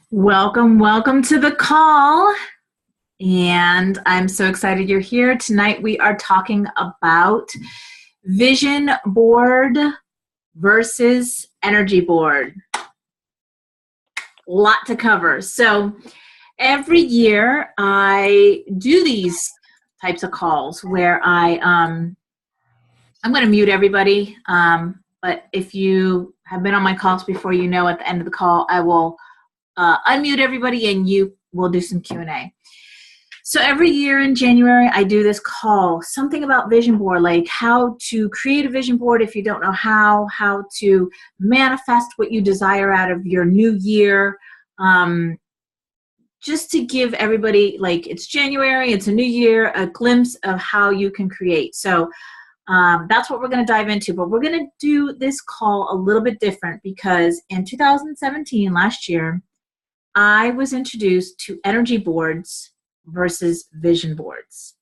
Welcome, welcome to the call. And I'm so excited you're here. Tonight we are talking about vision board versus energy board. Lot to cover. So every year I do these types of calls where I'm going to mute everybody. But if you have been on my calls before, you know at the end of the call I will unmute everybody and you will do some Q&A. So every year in January, I do this call, something about vision board, like how to create a vision board if you don't know how to manifest what you desire out of your new year, just to give everybody, like it's January, it's a new year, a glimpse of how you can create. So that's what we're going to dive into, but we're going to do this call a little bit different because in 2017, last year, I was introduced to energy boards versus vision boards.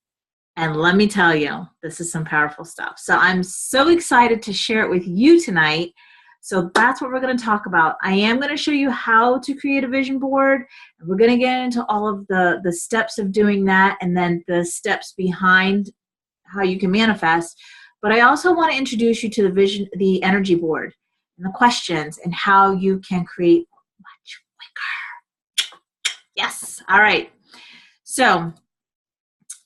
And let me tell you, this is some powerful stuff. So I'm so excited to share it with you tonight. So that's what we're going to talk about. I am going to show you how to create a vision board. And we're going to get into all of the steps of doing that and then the steps behind how you can manifest. But I also want to introduce you to the energy board and the questions and how you can create much quicker. Yes. All right. So,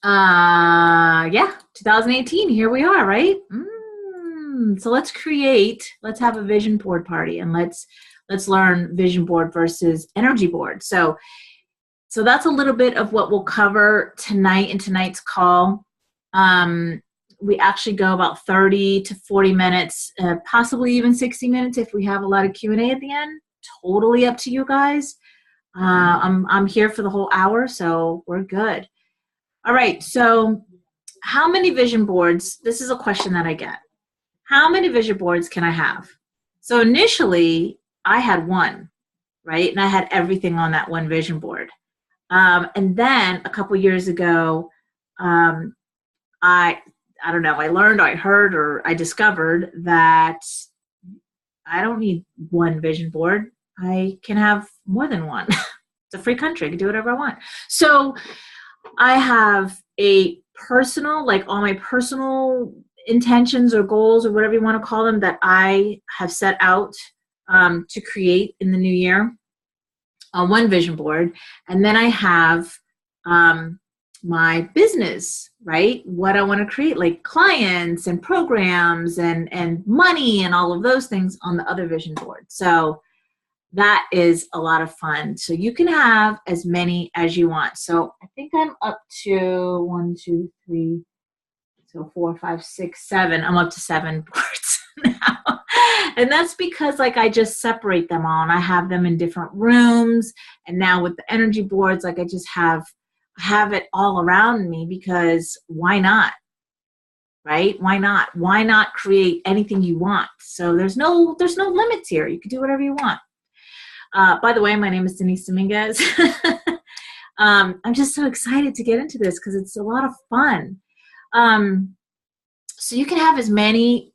2018, here we are, right? So let's have a vision board party and let's learn vision board versus energy board. So that's a little bit of what we'll cover tonight in tonight's call. We actually go about 30 to 40 minutes, possibly even 60 minutes if we have a lot of Q&A at the end. Totally up to you guys. I'm here for the whole hour, so we're good. All right, so how many vision boards? This is a question that I get. How many vision boards can I have? So initially, I had one, right? And I had everything on that one vision board. And then a couple years ago, I don't know, I learned, I heard, or I discovered that I don't need one vision board. I can have more than one. It's a free country. I can do whatever I want. So I have a personal, like all my personal intentions or goals or whatever you want to call them that I have set out to create in the new year on one vision board. And then I have my business, right? What I want to create, like clients and programs and money and all of those things on the other vision board. So that is a lot of fun. So you can have as many as you want. So I think I'm up to 1, 2, 3, so 4, 5, 6, 7. I'm up to 7 boards now. And that's because like I just separate them all and I have them in different rooms. And now with the energy boards, like I just have it all around me because why not? Right? Why not? Why not create anything you want? So there's no limits here. You can do whatever you want. By the way, my name is Denise Dominguez. I'm just so excited to get into this because it's a lot of fun. So you can have as many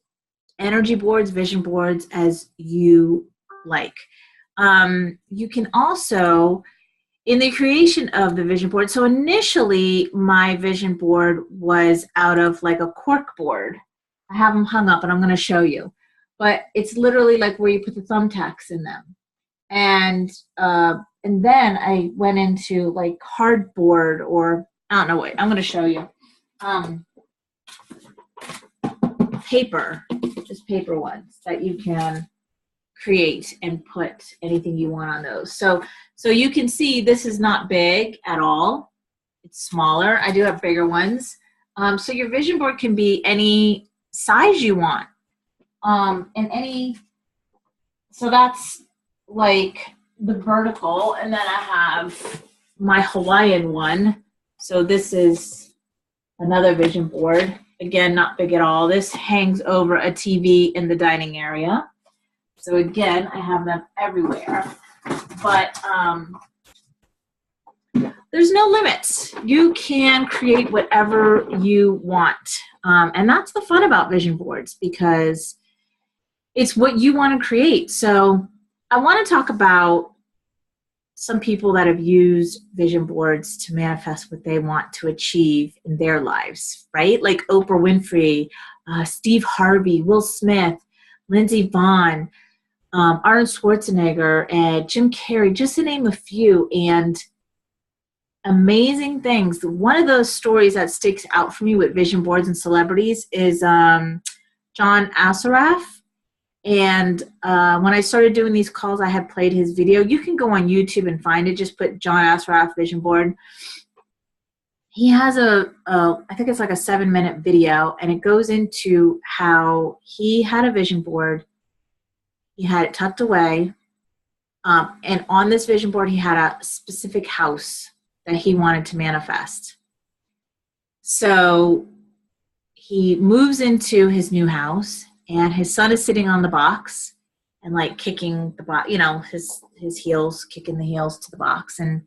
energy boards, vision boards as you like. You can also, in the creation of the vision board, so initially my vision board was out of like a cork board. I have them hung up and I'm going to show you. But it's literally like where you put the thumbtacks in them. And then I went into like cardboard or I don't know what I'm going to show you. Paper, just paper ones that you can create and put anything you want on those. So you can see this is not big at all. It's smaller. I do have bigger ones. So your vision board can be any size you want. So that's like the vertical, and then I have my Hawaiian one. So this is another vision board. Again, not big at all. This hangs over a TV in the dining area. So again, I have them everywhere. But there's no limits. You can create whatever you want. And that's the fun about vision boards because it's what you want to create. So I want to talk about some people that have used vision boards to manifest what they want to achieve in their lives, right? Like Oprah Winfrey, Steve Harvey, Will Smith, Lindsey Vonn, Arnold Schwarzenegger, and Jim Carrey, just to name a few. And amazing things. One of those stories that sticks out for me with vision boards and celebrities is John Assaraf. And when I started doing these calls, I had played his video. You can go on YouTube and find it. Just put John Assaraf vision board. He has I think it's like a 7-minute video, and it goes into how he had a vision board. He had it tucked away. And on this vision board, he had a specific house that he wanted to manifest. So he moves into his new house, and his son is sitting on the box and like kicking the box, his heels, kicking the heels to the box. And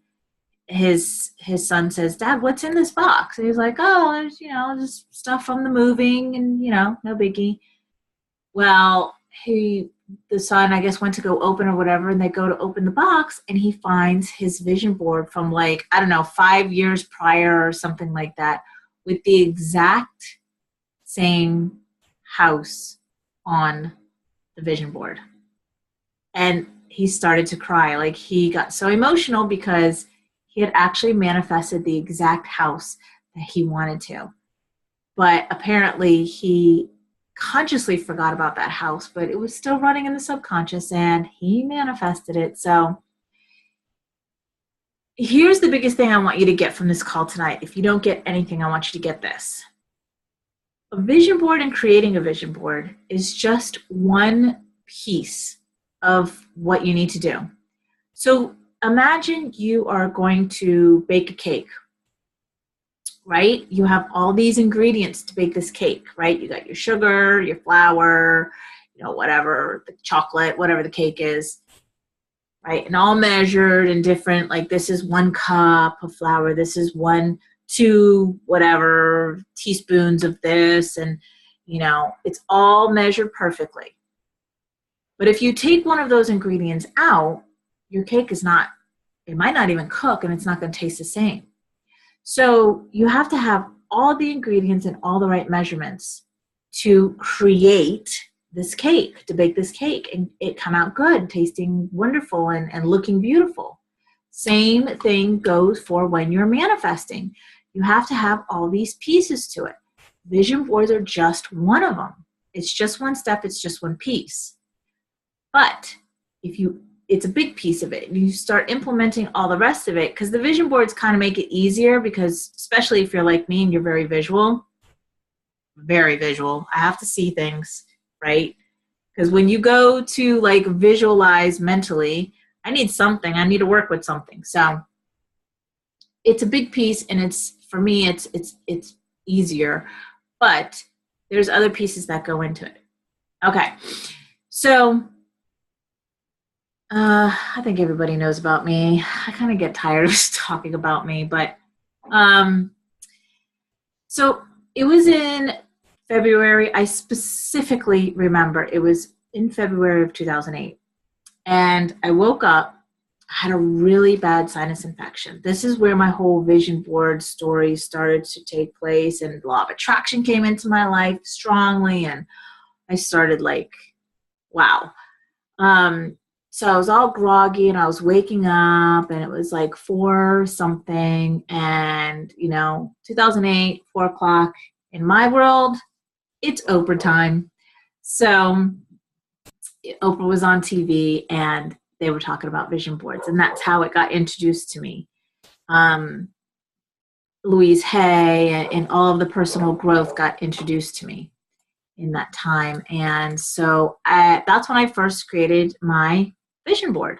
his son says, "Dad, what's in this box?" And he's like, "Oh, there's, just stuff from the moving and, no biggie." Well, the son, I guess, went to go open or whatever, and they go to open the box, and he finds his vision board from 5 years prior or something like that, with the exact same house on the vision board. And he started to cry. Like, he got so emotional because he had actually manifested the exact house that he wanted to. But apparently he consciously forgot about that house, but it was still running in the subconscious, and he manifested it. So here's the biggest thing I want you to get from this call tonight. If you don't get anything, I want you to get this. A vision board and creating a vision board is just one piece of what you need to do. So imagine you are going to bake a cake, right? You have all these ingredients to bake this cake, right? You got your sugar, your flour, whatever, the chocolate, whatever the cake is, right? And all measured and different, like this is 1 cup of flour, this is 2 whatever teaspoons of this, and it's all measured perfectly. But if you take one of those ingredients out, your cake it might not even cook, and it's not going to taste the same. So you have to have all the ingredients and all the right measurements to create this cake, to bake this cake, and it come out good, tasting wonderful and looking beautiful. Same thing goes for when you're manifesting. You have to have all these pieces to it. Vision boards are just one of them. It's just one step. It's just one piece. But it's a big piece of it, and you start implementing all the rest of it, because the vision boards kind of make it easier, because especially if you're like me and you're very visual, I have to see things, right? Because when you go to visualize mentally, I need something. I need to work with something. So it's a big piece, and for me, it's easier, but there's other pieces that go into it. Okay. So I think everybody knows about me. I kind of get tired of talking about me, but so it was in February. I specifically remember it was in February of 2008, and I woke up. I had a really bad sinus infection. This is where my whole vision board story started to take place, and law of attraction came into my life strongly, and I started wow. So I was all groggy, and I was waking up, and it was 4 something, and 2008, 4 o'clock in my world, it's Oprah time. So Oprah was on TV, and they were talking about vision boards, and that's how it got introduced to me. Louise Hay and all of the personal growth got introduced to me in that time. And so that's when I first created my vision board.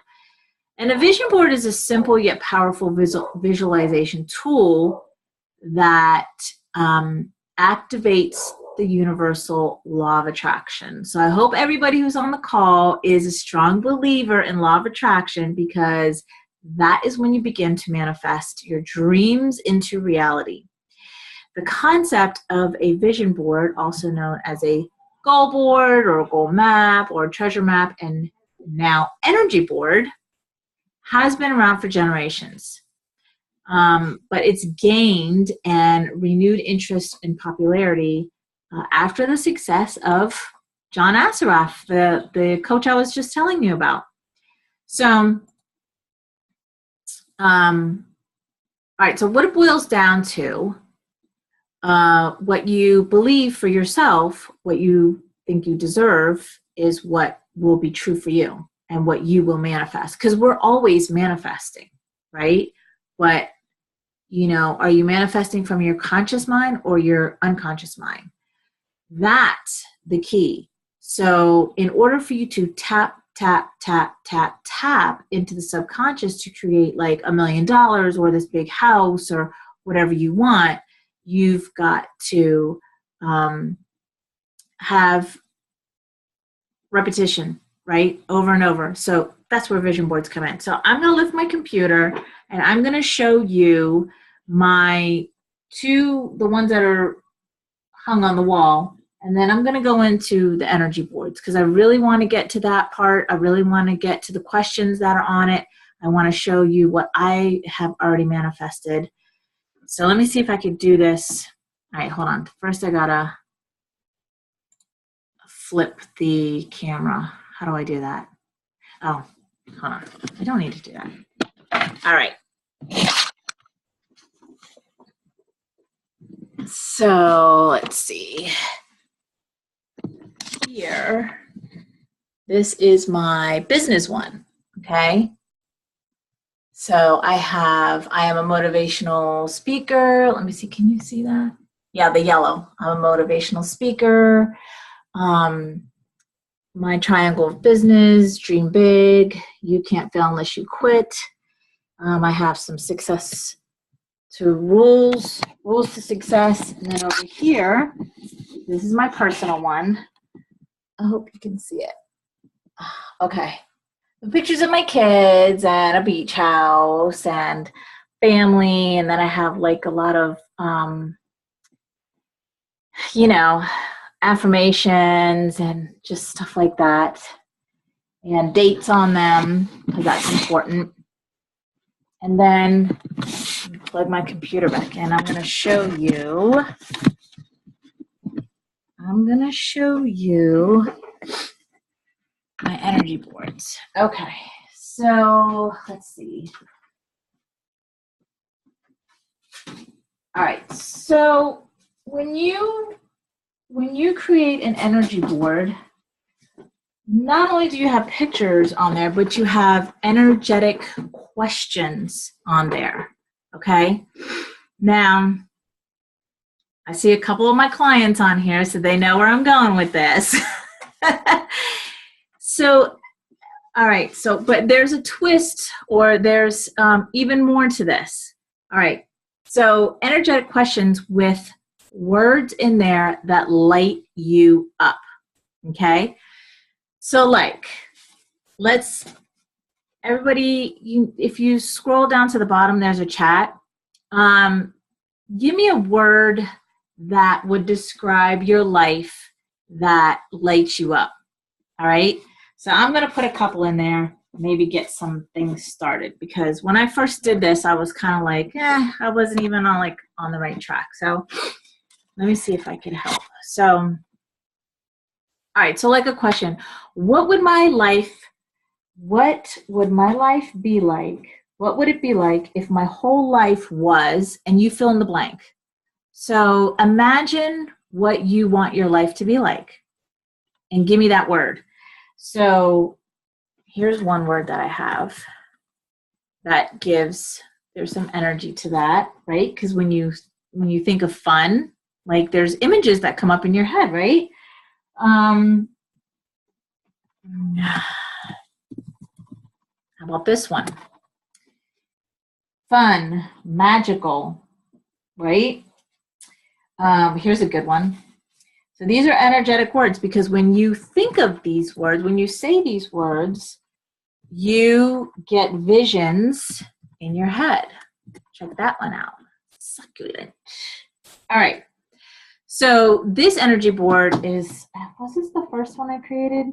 And a vision board is a simple yet powerful visualization tool that activates the universal law of attraction. So I hope everybody who's on the call is a strong believer in law of attraction, because that is when you begin to manifest your dreams into reality. The concept of a vision board, also known as a goal board or a goal map or a treasure map, and now energy board, has been around for generations. But it's gained and renewed interest and popularity after the success of John Assaraf, the coach I was just telling you about. So, all right, so what it boils down to, what you believe for yourself, what you think you deserve is what will be true for you and what you will manifest. Because we're always manifesting, right? But, are you manifesting from your conscious mind or your unconscious mind? That's the key. So in order for you to tap into the subconscious to create like $1 million or this big house or whatever you want, you've got to have repetition, right? Over and over. So that's where vision boards come in. So I'm going to lift my computer and I'm going to show you the ones that are hung on the wall. And then I'm going to go into the energy boards because I really want to get to that part. I really want to get to the questions that are on it. I want to show you what I have already manifested. So let me see if I could do this. All right, hold on. First, I got to flip the camera. How do I do that? Oh, hold on. I don't need to do that. All right. So let's see. Here, this is my business one, okay? So I am a motivational speaker. Let me see, can you see that? Yeah, the yellow. I'm a motivational speaker. My triangle of business, dream big, you can't fail unless you quit. I have some success to rules to success. And then over here, this is my personal one. I hope you can see it. Okay. The pictures of my kids and a beach house and family. And then I have like a lot of, affirmations and just stuff like that. And dates on them because that's important. And then plug my computer back in. I'm going to show you my energy boards. Okay, so let's see. All right, so when you create an energy board, not only do you have pictures on there, but you have energetic questions on there, okay? Now, I see a couple of my clients on here, so they know where I'm going with this. So, all right, but there's a twist or there's even more to this. All right, so energetic questions with words in there that light you up, okay? So if you scroll down to the bottom, there's a chat. Give me a word that would describe your life that lights you up, all right? So I'm going to put a couple in there, maybe get some things started, because when I first did this, I was kind of like, I wasn't even on the right track. So let me see if I can help. So, all right, so like a question, what would my life be like? What would it be like if my whole life was, and you fill in the blank. So imagine what you want your life to be like and give me that word. So here's one word that I have that there's some energy to that, right? Because when you think of fun, like there's images that come up in your head, right? How about this one? Fun, magical, right? Here's a good one. So these are energetic words because when you think of these words, when you say these words, you get visions in your head. Check that one out. Succulent. All right. So this energy board was this the first one I created?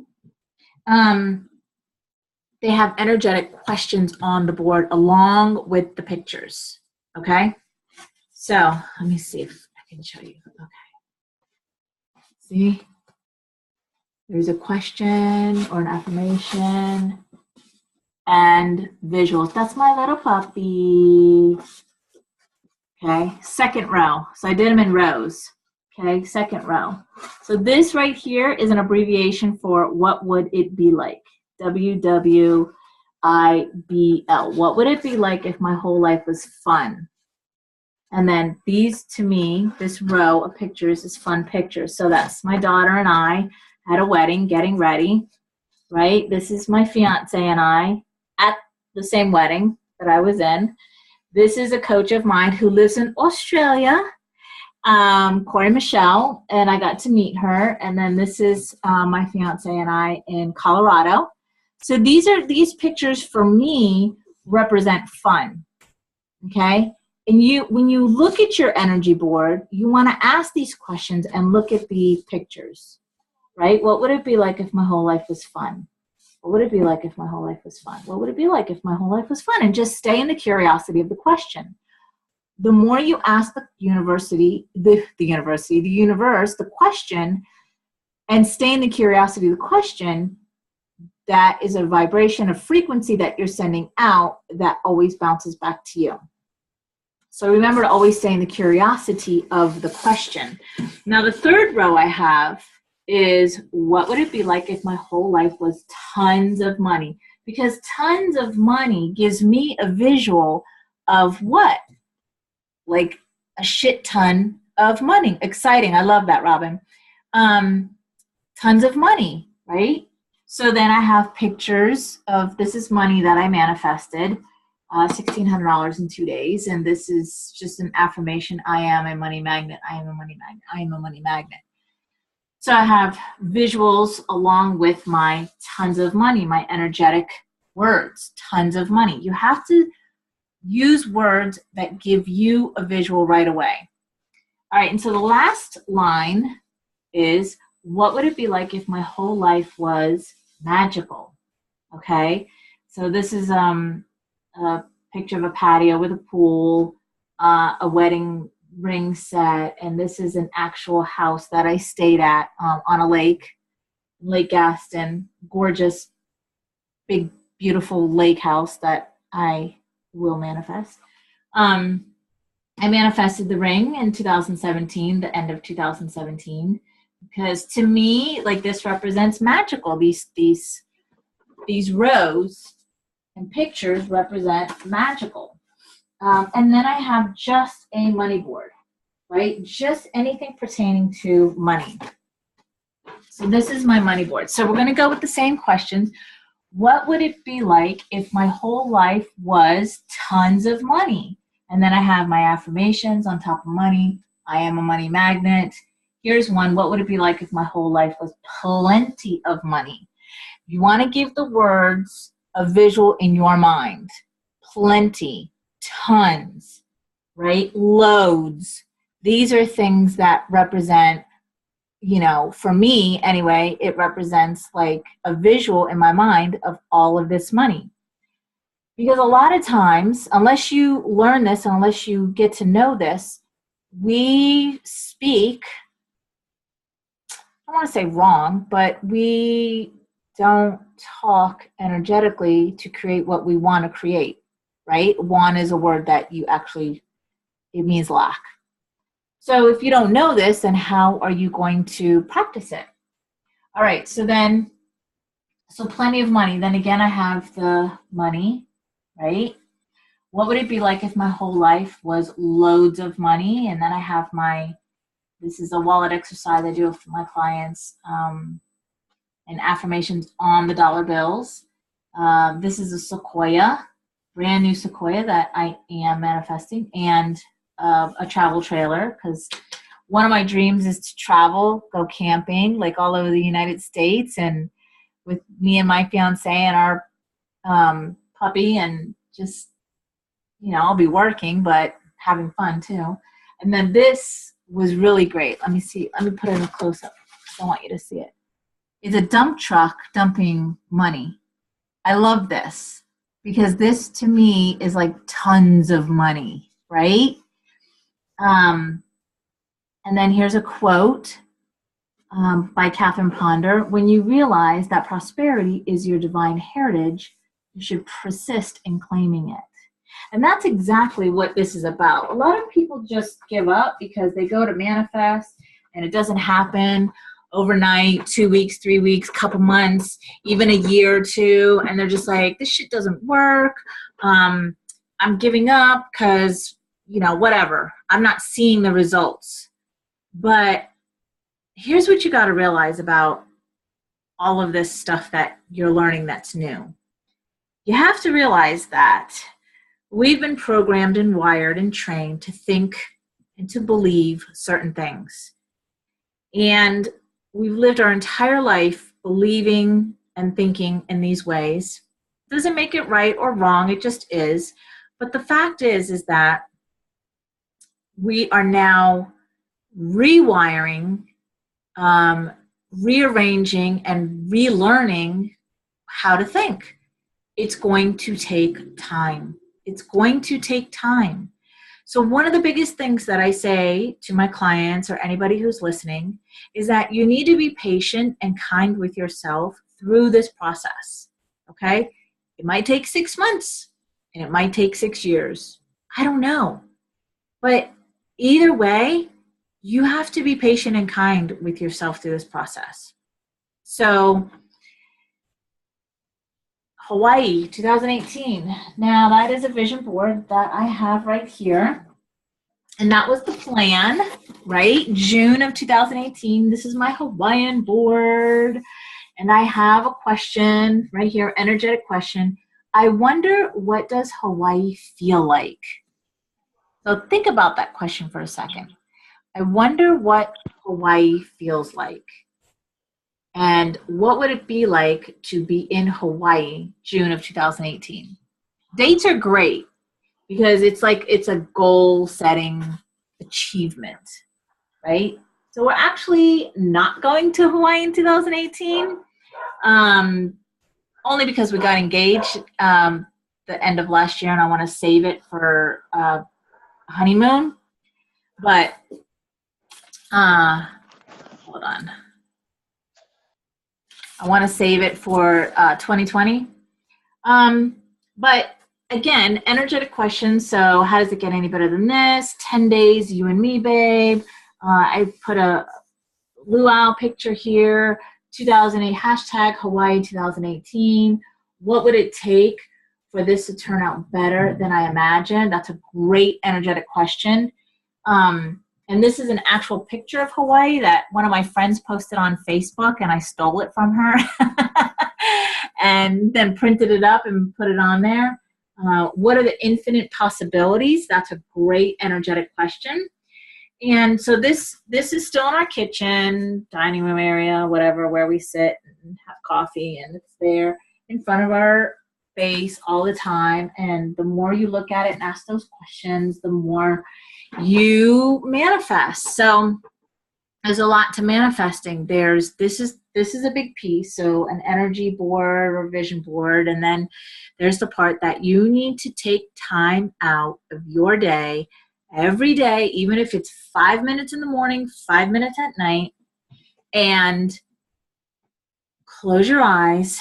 they have energetic questions on the board along with the pictures. Okay? So let me see if I can show you. Okay. See? There's a question or an affirmation and visuals. That's my little puppy. Okay, second row. So I did them in rows. Okay, second row. So this right here is an abbreviation for what would it be like? WWIBL. What would it be like if my whole life was fun? And then these, to me, this row of pictures is fun pictures. So that's my daughter and I at a wedding, getting ready, right? This is my fiance and I at the same wedding that I was in. This is a coach of mine who lives in Australia, Corey Michelle, and I got to meet her. And then this is my fiance and I in Colorado. So these pictures for me represent fun, okay? And when you look at your energy board, you want to ask these questions and look at the pictures, right? What would it be like if my whole life was fun? What would it be like if my whole life was fun? What would it be like if my whole life was fun? And just stay in the curiosity of the question. The more you ask the universe, the question, and stay in the curiosity of the question, that is a vibration, a frequency that you're sending out that always bounces back to you. So remember to always stay in the curiosity of the question. Now the third row I have is, what would it be like if my whole life was tons of money? Because tons of money gives me a visual of what? Like a shit ton of money. Exciting. I love that, Robin. Tons of money, right? So then I have pictures of, this is money that I manifested, $1,600 in 2 days. And this is just an affirmation. I am a money magnet. I am a money magnet. I am a money magnet. So I have visuals along with my tons of money, my energetic words, tons of money. You have to use words that give you a visual right away. All right, and so the last line is, what would it be like if my whole life was magical? Okay, so this is a picture of a patio with a pool, a wedding ring set, and this is an actual house that I stayed at on a lake, Lake Gaston. Gorgeous, big, beautiful lake house that I will manifest. I manifested the ring in 2017, the end of 2017, because to me, like, this represents magical. These rows and pictures represent magical. And then I have just a money board, right? Just anything pertaining to money. So this is my money board. So we're going to go with the same questions. What would it be like if my whole life was tons of money? And then I have my affirmations on top of money. I am a money magnet. Here's one. What would it be like if my whole life was plenty of money? You want to give the words a visual in your mind. Plenty, tons, right? Loads. These are things that represent, you know, for me anyway, it represents like a visual in my mind of all of this money. Because a lot of times, unless you learn this, unless you get to know this, we speak, I don't want to say wrong, but we don't talk energetically to create what we want to create, right? Want is a word that you actually, it means lack. So if you don't know this, then how are you going to practice it? All right, so plenty of money. Then again, I have the money, right? What would it be like if my whole life was loads of money? And then I have this is a wallet exercise I do for my clients, and affirmations on the dollar bills. This is a sequoia, brand new sequoia that I am manifesting, and a travel trailer, because one of my dreams is to travel, go camping, like all over the United States, and with me and my fiance and our puppy, and just, you know, I'll be working, but having fun too. And then this was really great. Let me see. Let me put it in a close-up. I want you to see it. It's a dump truck dumping money. I love this because this to me is like tons of money, right? Um, and then here's a quote by Catherine Ponder. When you realize that prosperity is your divine heritage, you should persist in claiming it. And that's exactly what this is about. A lot of people just give up because they go to manifest and it doesn't happen overnight, 2 weeks, 3 weeks, couple months, even a year or two. And they're just like, this shit doesn't work. I'm giving up because, whatever. I'm not seeing the results. But here's what you got to realize about all of this stuff that you're learning that's new. You have to realize that we've been programmed and wired and trained to think and to believe certain things. And we've lived our entire life believing and thinking in these ways. Doesn't make it right or wrong, it just is. But the fact is that we are now rewiring, rearranging, and relearning how to think. It's going to take time. It's going to take time. So one of the biggest things that I say to my clients or anybody who's listening is that you need to be patient and kind with yourself through this process, okay? It might take 6 months and it might take 6 years. I don't know. But either way, you have to be patient and kind with yourself through this process. So Hawaii, 2018. Now that is a vision board that I have right here. And that was the plan, right? June of 2018. This is my Hawaiian board. And I have a question right here, energetic question. I wonder, what does Hawaii feel like? So think about that question for a second. I wonder what Hawaii feels like. And what would it be like to be in Hawaii, June of 2018? Dates are great because it's like it's a goal-setting achievement, right? So we're actually not going to Hawaii in 2018, only because we got engaged the end of last year, and I want to save it for honeymoon. But hold on. I want to save it for 2020. But again, energetic question. So how does it get any better than this? 10 days, you and me, babe. I put a luau picture here. 2008 hashtag Hawaii 2018. What would it take for this to turn out better than I imagined? That's a great energetic question. And this is an actual picture of Hawaii that one of my friends posted on Facebook, and I stole it from her and then printed it up and put it on there. What are the infinite possibilities? That's a great energetic question. And so this is still in our kitchen, dining room area, whatever, where we sit and have coffee, and it's there in front of our face all the time. And the more you look at it and ask those questions, the more you manifest. So there's a lot to manifesting. This is a big piece. So an energy board or vision board. And then there's the part that you need to take time out of your day every day, even if it's 5 minutes in the morning, 5 minutes at night, and close your eyes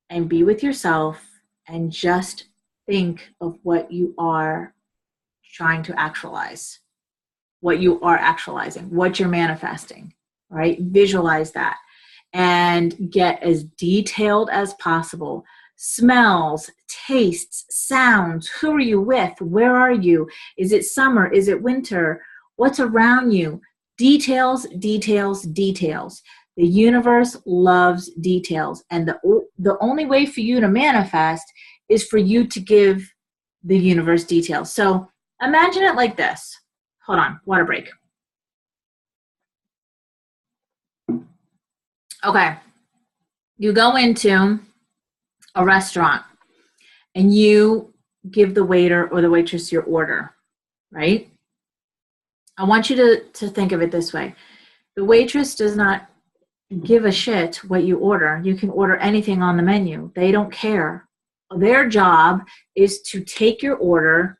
and be with yourself and just think of what you are trying to actualize, what you are actualizing, what you're manifesting, right? Visualize that and get as detailed as possible. Smells, tastes, sounds. Who are you with? Where are you? Is it summer? Is it winter? What's around you? Details, details, details. The universe loves details. And the only way for you to manifest is for you to give the universe details. So imagine it like this. Hold on, water break. Okay. You go into a restaurant and you give the waiter or the waitress your order, right? I want you to think of it this way. The waitress does not give a shit what you order. You can order anything on the menu. They don't care. Their job is to take your order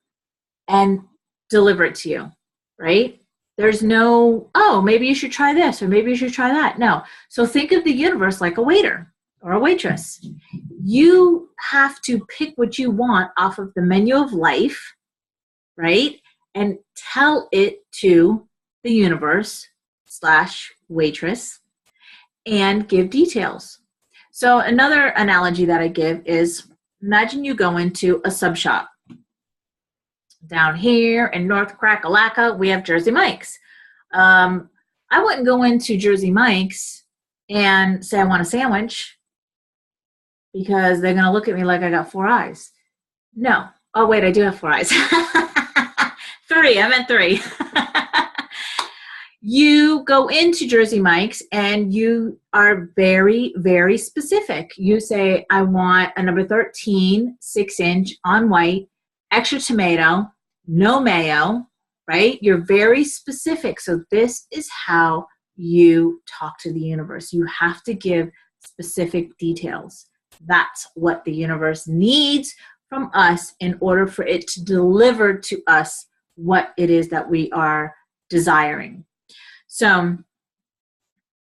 and deliver it to you, right? There's no, oh, maybe you should try this or maybe you should try that. No. So think of the universe like a waiter or a waitress. You have to pick what you want off of the menu of life, right? And tell it to the universe / waitress and give details. So another analogy that I give is, imagine you go into a sub shop. Down here in North Crack-a-Lacka, we have Jersey Mike's. I wouldn't go into Jersey Mike's and say I want a sandwich because they're going to look at me like I got 4 eyes. No. Oh, wait, I do have 4 eyes. 3. I meant 3. You go into Jersey Mike's and you are very, very specific. You say, I want a number 13, 6-inch on white, extra tomato, no mayo, right? You're very specific. So this is how you talk to the universe. You have to give specific details. That's what the universe needs from us in order for it to deliver to us what it is that we are desiring. So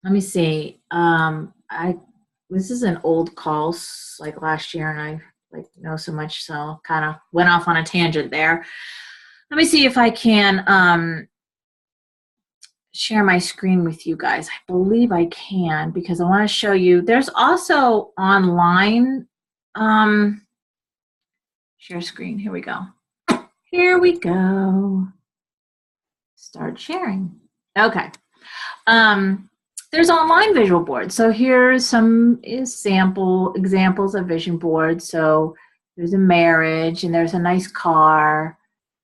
let me see. This is an old call, like last year, and I know so much, so kind of went off on a tangent there. Let me see if I can share my screen with you guys. I believe I can because I want to show you. There's also online share screen. Here we go. Here we go. Start sharing. Okay. There's online visual boards. So here's some sample examples of vision boards. So there's a marriage and there's a nice car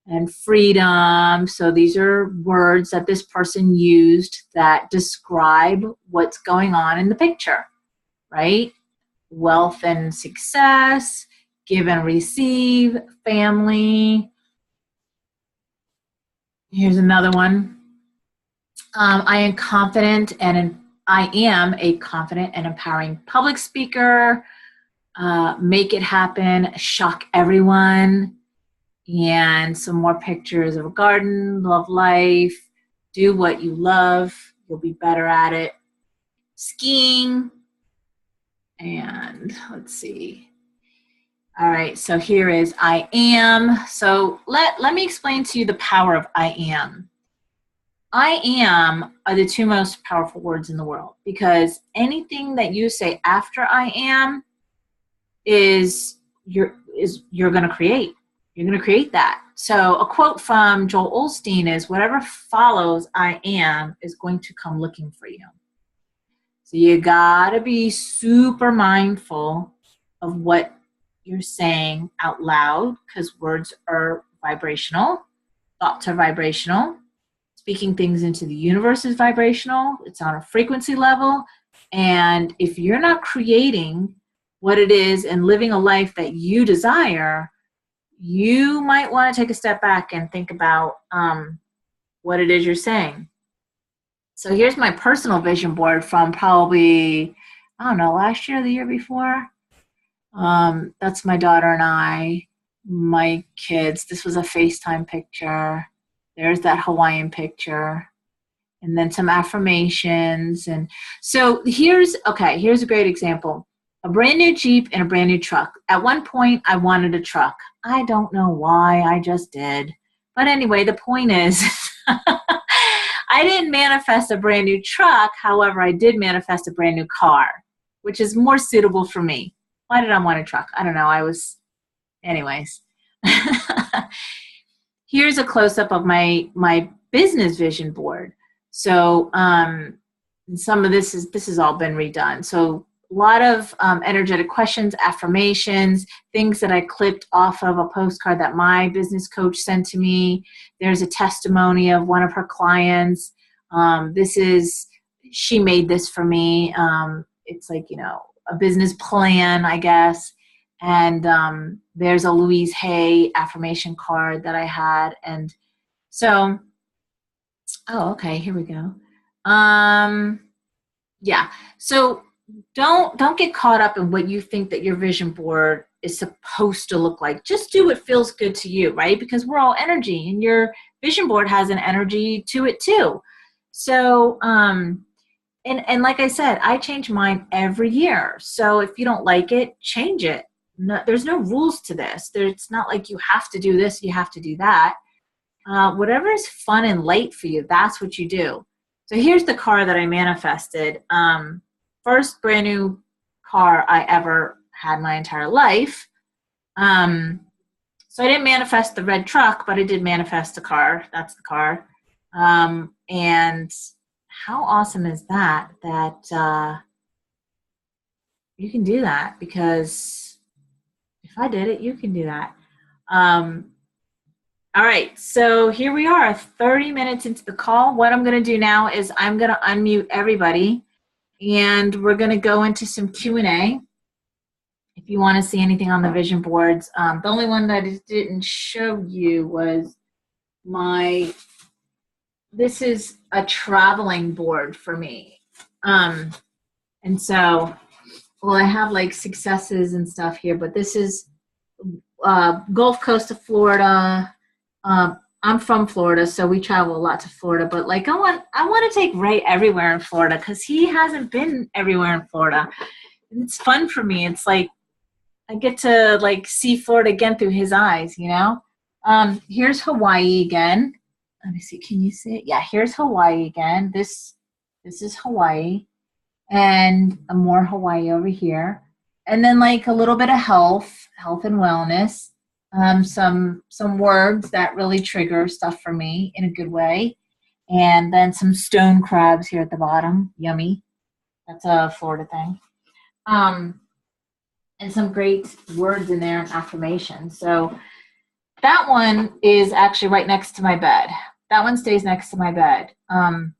and freedom. So these are words that this person used that describe what's going on in the picture, right? Wealth and success, give and receive, family. Here's another one. I am a confident and empowering public speaker. Make it happen, shock everyone. And some more pictures of a garden, love life, do what you love, you'll be better at it. Skiing, and let's see. All right, so here is I am. So let me explain to you the power of I am. I am are the 2 most powerful words in the world because anything that you say after I am is you're going to create. You're going to create that. So a quote from Joel Osteen is, whatever follows I am is going to come looking for you. So you got to be super mindful of what you're saying out loud because words are vibrational. Thoughts are vibrational. Speaking things into the universe is vibrational. It's on a frequency level. And if you're not creating what it is and living a life that you desire, you might want to take a step back and think about what it is you're saying. So here's my personal vision board from probably, I don't know, last year or the year before. That's my daughter and I, my kids. This was a FaceTime picture. There's that Hawaiian picture. And then some affirmations. And so here's a great example. A brand new Jeep and a brand new truck. At one point, I wanted a truck. I don't know why, I just did. But anyway, the point is, I didn't manifest a brand new truck. However, I did manifest a brand new car, which is more suitable for me. Why did I want a truck? I don't know. Anyways. Here's a close-up of my business vision board. So some of this has all been redone. So a lot of energetic questions, affirmations, things that I clipped off of a postcard that my business coach sent to me. There's a testimony of one of her clients. She made this for me. It's like, a business plan, I guess. And there's a Louise Hay affirmation card that I had. And so, okay, here we go. Yeah. So don't get caught up in what you think that your vision board is supposed to look like. Just do what feels good to you, right? Because we're all energy, and your vision board has an energy to it too. So, and like I said, I change mine every year. So if you don't like it, change it. No, there's no rules to this. It's not like you have to do this, you have to do that. Whatever is fun and light for you, that's what you do. So here's the car that I manifested. First brand new car I ever had my entire life. So I didn't manifest the red truck, but I did manifest a car. That's the car. And how awesome is that, that you can do that? Because if I did it, you can do that. All right, so here we are, 30 minutes into the call. What I'm going to do now is I'm going to unmute everybody, and we're going to go into some Q&A. If you want to see anything on the vision boards, the only one that I didn't show you was this is a traveling board for me. And so, well, I have like successes and stuff here, but this is Gulf Coast of Florida. I'm from Florida, so we travel a lot to Florida, but like I want to take Ray everywhere in Florida because he hasn't been everywhere in Florida. And it's fun for me. It's like I get to like see Florida again through his eyes, you know? Here's Hawaii again. Let me see, can you see it? Yeah, here's Hawaii again. This is Hawaii, and more Hawaii over here. And then like a little bit of health and wellness. Some words that really trigger stuff for me in a good way. And then some stone crabs here at the bottom. Yummy. That's a Florida thing. And some great words in there and affirmations. So that one is actually right next to my bed. That one stays next to my bed. The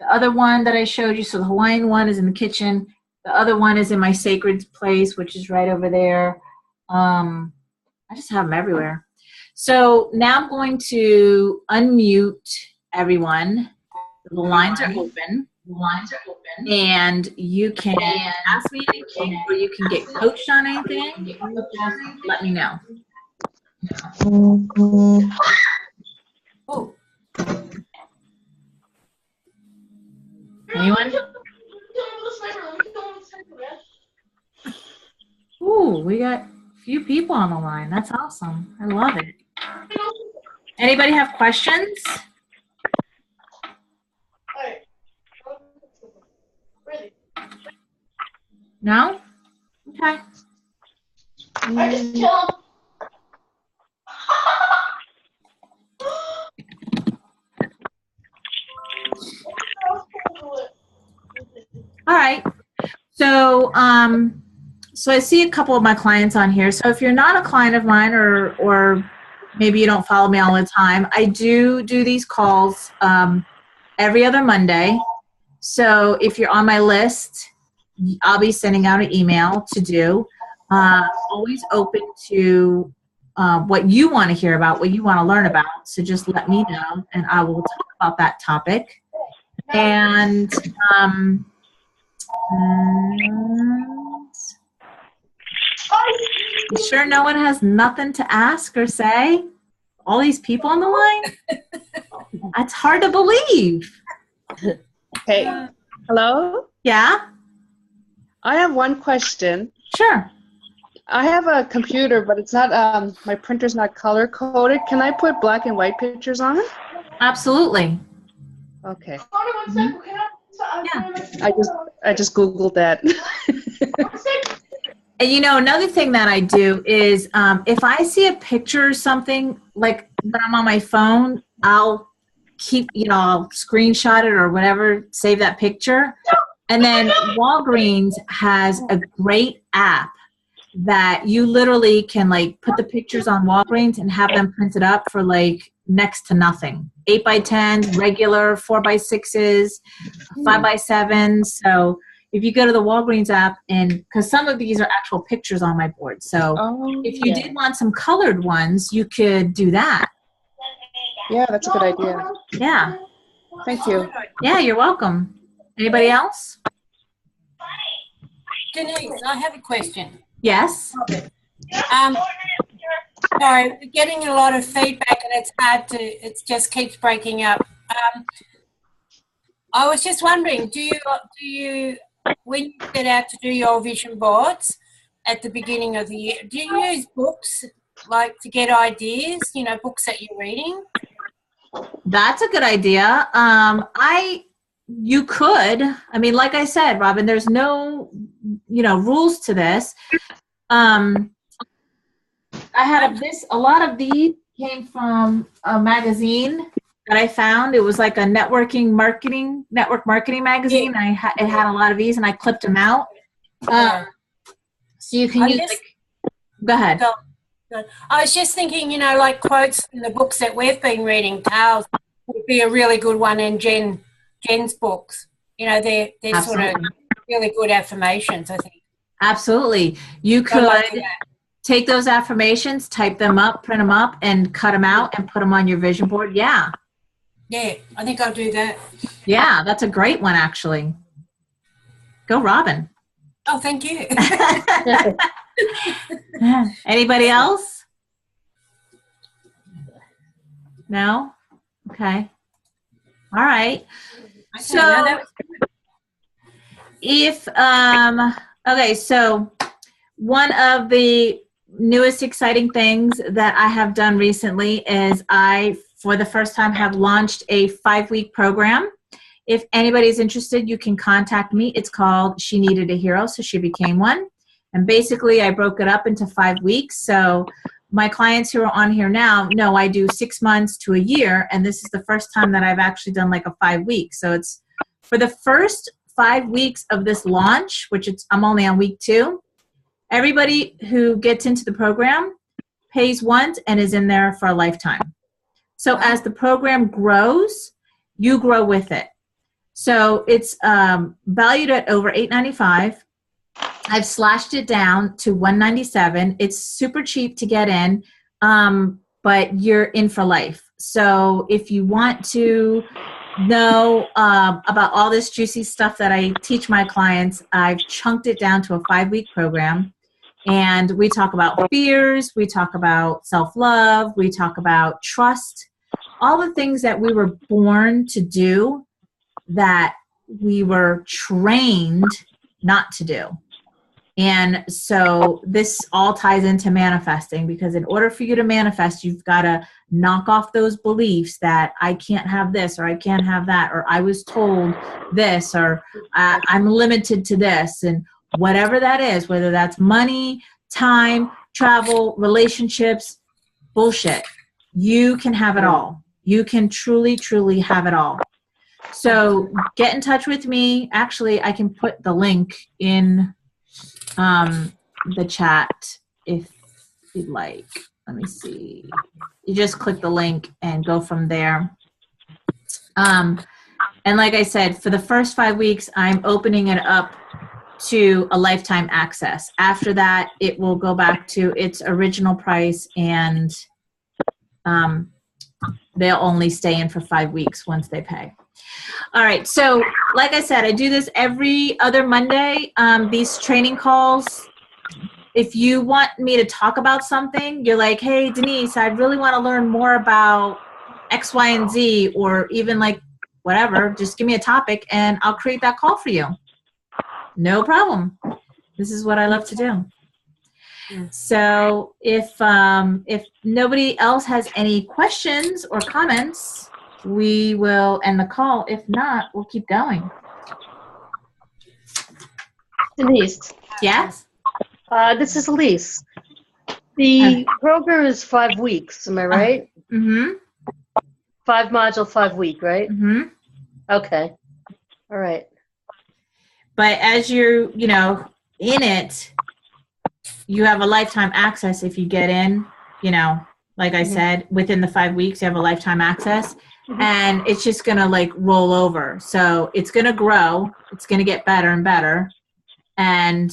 other one that I showed you, so the Hawaiian one is in the kitchen. The other one is in my sacred place, which is right over there. I just have them everywhere. So now I'm going to unmute everyone. The lines are open. And you can ask me anything, or you can get coached on anything. Just let me know. Oh. Anyone? Ooh, we got a few people on the line. That's awesome. I love it. Anybody have questions? No? Okay. I just killed. All right. So, so I see a couple of my clients on here. So if you're not a client of mine, or maybe you don't follow me all the time, I do these calls every other Monday. So if you're on my list, I'll be sending out an email to do. Always open to what you want to hear about, what you want to learn about. So just let me know, and I will talk about that topic. And you sure no one has nothing to ask or say? All these people on the line? That's hard to believe. Hey, hello? Yeah? I have one question. Sure. I have a computer, but it's not, my printer's not color coded. Can I put black and white pictures on it? Absolutely. Okay. Mm-hmm. Yeah. I just Googled that. And you know, another thing that I do is if I see a picture or something, like when I'm on my phone, I'll keep, I'll screenshot it or whatever, save that picture. And then Walgreens has a great app that you literally can like put the pictures on Walgreens and have them printed up for like next to nothing. 8x10s, regular 4x6s, 5x7s. So if you go to the Walgreens app, and because some of these are actual pictures on my board. So if you did want some colored ones, you could do that. Yeah, that's a good idea. Yeah. Thank you. Yeah, you're welcome. Anybody else? Denise, I have a question. Yes. Sorry, we're getting a lot of feedback and it's hard to, it just keeps breaking up. I was just wondering, do you, when you set out to do your vision boards at the beginning of the year, do you use books like to get ideas, you know, books that you're reading? That's a good idea. You could, I mean, like I said, Robin, there's no, rules to this. I had a lot of these came from a magazine that I found. It was like a network marketing magazine. Yeah. It had a lot of these, and I clipped them out. So you can go ahead. I was just thinking, you know, like quotes in the books that we've been reading, Tales would be a really good one, and Jen's books. You know, they're sort of really good affirmations, I think. Absolutely. You could take those affirmations, type them up, print them up, and cut them out and put them on your vision board. Yeah. Yeah, I think I'll do that. Yeah, that's a great one, actually. Go, Robin. Oh, thank you. Anybody else? No? Okay. All right. Okay, So so one of the newest exciting things that I have done recently is I, for the first time, have launched a 5-week program. If anybody's interested, you can contact me. It's called She Needed a Hero, so she became one. And basically, I broke it up into 5 weeks. So my clients who are on here now know I do 6 months to a year, and this is the first time that I've actually done like a 5 weeks. So it's for the first 5 weeks of this launch, which I'm only on week 2. Everybody who gets into the program pays once and is in there for a lifetime. So as the program grows, you grow with it. So it's valued at over $8.95. I've slashed it down to $197. It's super cheap to get in, but you're in for life. So if you want to know about all this juicy stuff that I teach my clients, I've chunked it down to a 5-week program. And we talk about fears, we talk about self-love, we talk about trust, all the things that we were born to do that we were trained not to do. And so this all ties into manifesting, because in order for you to manifest, you've got to knock off those beliefs that I can't have this, or I can't have that, or I was told this, or I'm limited to this, and whatever that is, whether that's money, time, travel, relationships, bullshit. You can have it all. You can truly, truly have it all. So get in touch with me. Actually, I can put the link in the chat if you'd like. Let me see. You just click the link and go from there. And like I said, for the first 5 weeks, I'm opening it up to a lifetime access. After that, it will go back to its original price, and they'll only stay in for 5 weeks once they pay. All right, so like I said, I do this every other Monday, these training calls. If you want me to talk about something, you're like, hey, Denise, I really want to learn more about X, Y, and Z, or even like whatever, just give me a topic and I'll create that call for you. No problem. This is what I love to do. So if nobody else has any questions or comments, we will end the call. If not, we'll keep going. Denise. Yes? This is Elise. The program is 5 weeks, am I right? Mm-hmm. 5 module, 5 week, right? Mm-hmm. Okay. All right. But as you're, in it, you have a lifetime access if you get in, like I said, within the 5 weeks, you have a lifetime access. And it's just going to like roll over. So it's going to grow. It's going to get better and better. And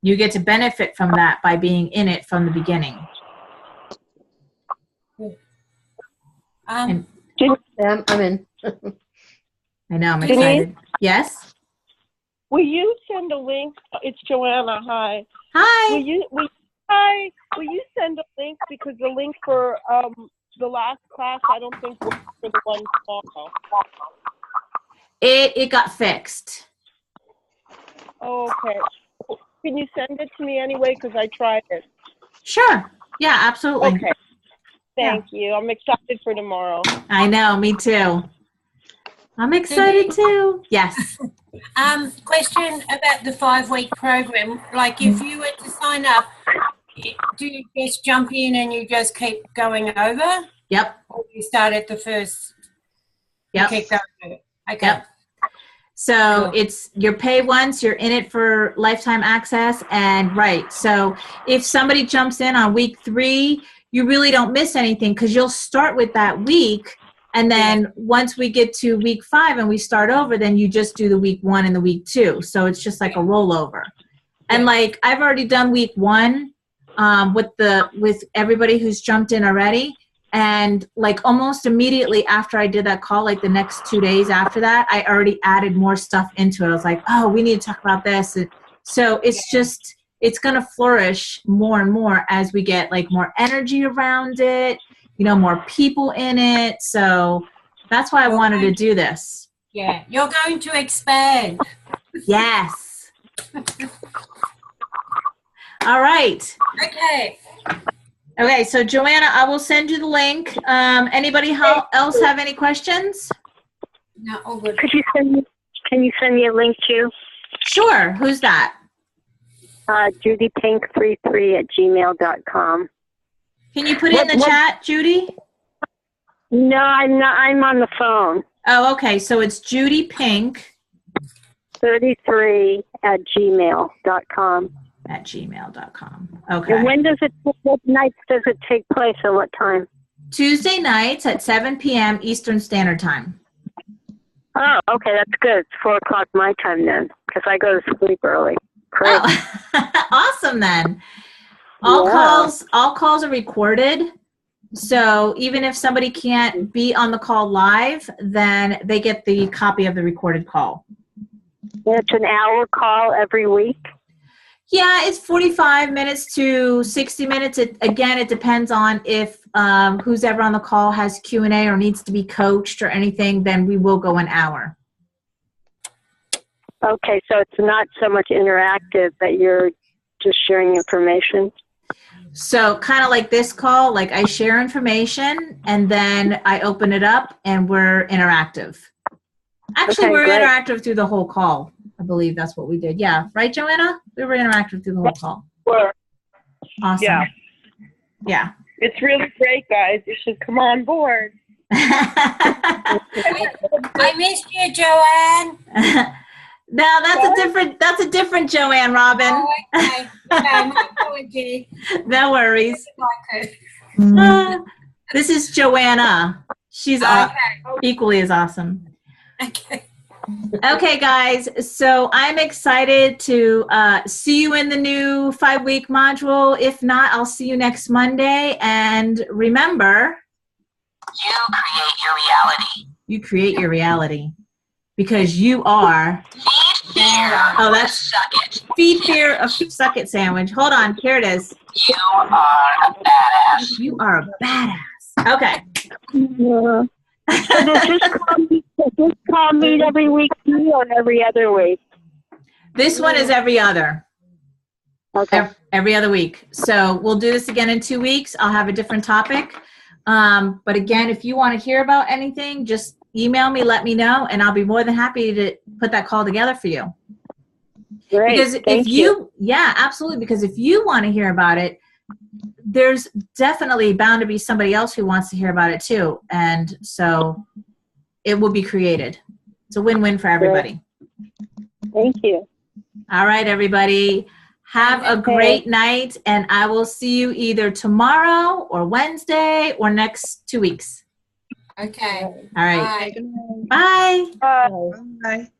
you get to benefit from that by being in it from the beginning. I'm in. I know, I'm excited. Yes? Will you send a link? It's Joanna. Hi. Hi. Will you send a link, because the link for the last class I don't think was for the one tomorrow. It got fixed. Okay. Can you send it to me anyway? Because I tried it. Sure. Yeah, absolutely. Okay. Thank you. I'm excited for tomorrow. I know, me too. I'm excited too. Yes. Question about the 5-week program. Like, if you were to sign up, do you just jump in and you just keep going over? Yep. Or you start at the first? Yep. Keep going over. Okay. Yep. So Cool. you're pay once, you're in it for lifetime access, and right. So if somebody jumps in on week 3, you really don't miss anything, because you'll start with that week, and then once we get to week 5 and we start over, then you just do the week 1 and the week 2. So it's just like a rollover. And like, I've already done week 1 with everybody who's jumped in already. And like almost immediately after I did that call, like the next 2 days after that, I already added more stuff into it. I was like, oh, we need to talk about this. And so it's just, it's going to flourish more and more as we get like more energy around it, you know, more people in it. So that's why I wanted to do this. Yeah, you're going to expand. Yes. All right. Okay. Okay, so Joanna, I will send you the link. Anybody else have any questions? No, all good. Can you send me a link too? Sure. Who's that? JudyPink33@gmail.com. Can you put it in the chat, Judy? No, I'm not. I'm on the phone. Oh, okay. So it's Judy Pink. 33@gmail.com. At gmail.com. Okay. And what nights does it take place, or what time? Tuesday nights at 7 p.m. Eastern Standard Time. Oh, okay, that's good. It's 4 o'clock my time then, because I go to sleep early. Great. Oh, awesome then. All calls are recorded. So even if somebody can't be on the call live, then they get the copy of the recorded call. It's an hour call every week? Yeah, it's 45 minutes to 60 minutes. It depends on if who's ever on the call has Q&A or needs to be coached or anything, then we will go an hour. Okay, so it's not so much interactive, but you're just sharing information? So kind of like this call, like I share information and then I open it up and we're interactive. Actually, we're interactive through the whole call. I believe that's what we did. Yeah. Right, Joanna? We were interactive through the whole call. Awesome. Yeah. Yeah. It's really great, guys. You should come on board. I missed you, Joanne. No, that's a different Joanne, Robin. Oh, okay. My apology. No worries. This is Joanna. She's equally as awesome. Okay. Okay, guys. So I'm excited to see you in the new 5-week module. If not, I'll see you next Monday. And remember, you create your reality. You create your reality because you are. Feed fear. Oh, that's suck it. Feed fear of suck it sandwich. Hold on. Here it is. You are a badass. You are a badass. Okay. Yeah. So does this call meet every week too, or every other week? This one is every other. Okay. Every other week. So we'll do this again in 2 weeks. I'll have a different topic. But again, if you want to hear about anything, just email me, let me know, and I'll be more than happy to put that call together for you. Great. Because if you, yeah, absolutely. Because if you want to hear about it, there's definitely bound to be somebody else who wants to hear about it too. And so it will be created. It's a win-win for everybody. Thank you. All right, everybody. Have a great night, and I will see you either tomorrow or Wednesday or next 2 weeks. Okay. All right. Bye. Bye. Bye.